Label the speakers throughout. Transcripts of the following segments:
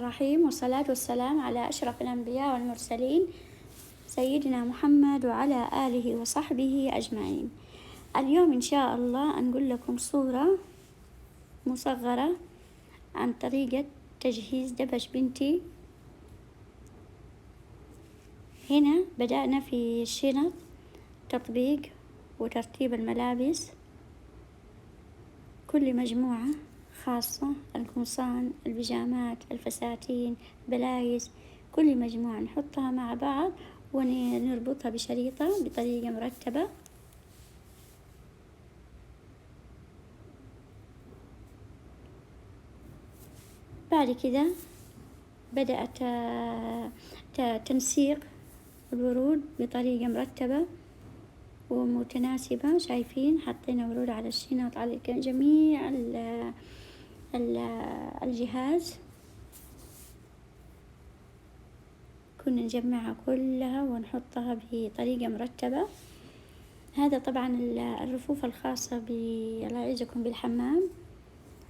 Speaker 1: الرحيم، والصلاة والسلام على أشرف الأنبياء والمرسلين سيدنا محمد وعلى آله وصحبه أجمعين. اليوم إن شاء الله نقول لكم صورة مصغرة عن طريقة تجهيز دبش بنتي. هنا بدأنا في الشنط، تطبيق وترتيب الملابس، كل مجموعة خاصة، القمصان، البيجامات، الفساتين، بلايز، كل مجموعة نحطها مع بعض ونربطها بشريطة بطريقة مرتبة. بعد كده بدأت تنسيق الورود بطريقة مرتبة ومتناسبة. شايفين حطينا ورود على الشنط على جميع الجهاز، كنا نجمعها كلها ونحطها بطريقة مرتبة. هذا طبعا الرفوف الخاصة الله يعزكم بالحمام،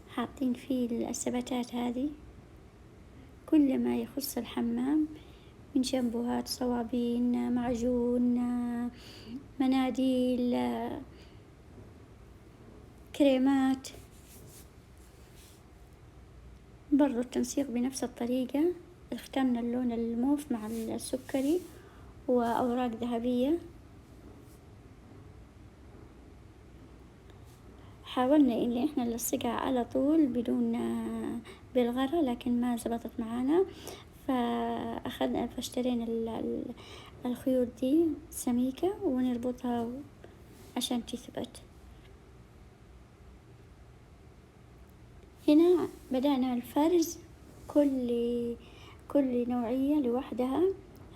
Speaker 1: حاطين فيه الثباتات هذه، كل ما يخص الحمام من شامبوهات، صوابين، معجون، مناديل، كريمات. برضو التنسيق بنفس الطريقة، اخترنا اللون الموف مع السكري وأوراق ذهبية. حاولنا إن إحنا نلصقها على طول بدون بالغرة، لكن ما زبطت معانا، فاشترينا الخيوط دي سميكة ونربطها عشان تثبت. هنا بدأنا الفرز كل نوعية لوحدها.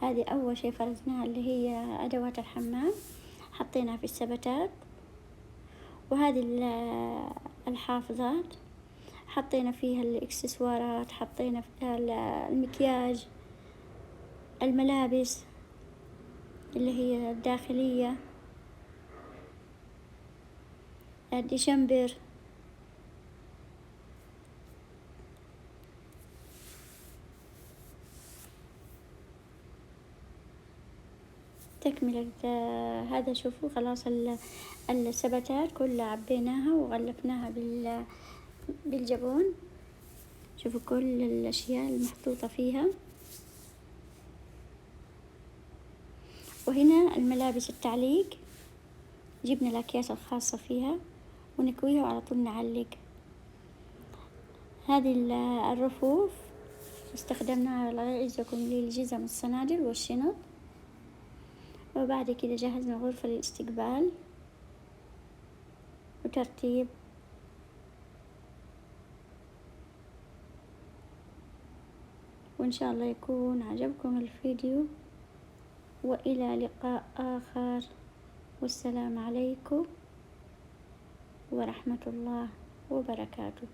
Speaker 1: هذه أول شيء فرزناها اللي هي أدوات الحمام، حطيناها في الثباتات، وهذه الحافظات حطينا فيها الإكسسوارات، حطينا فيها المكياج، الملابس اللي هي الداخلية، الديشمبر. تكملة هذا. شوفوا خلاص الثباتات كلها عبيناها وغلفناها بالجبون. شوفوا كل الأشياء المحطوطة فيها. وهنا الملابس التعليق، جبنا الأكياس الخاصة فيها ونكويها وعلى طول نعلق. هذه الرفوف استخدمناها الله يعزكم للجزم الصنادل والشنط. وبعد كده جهزنا غرفة للاستقبال وترتيب. وإن شاء الله يكون عجبكم الفيديو، وإلى لقاء آخر، والسلام عليكم ورحمة الله وبركاته.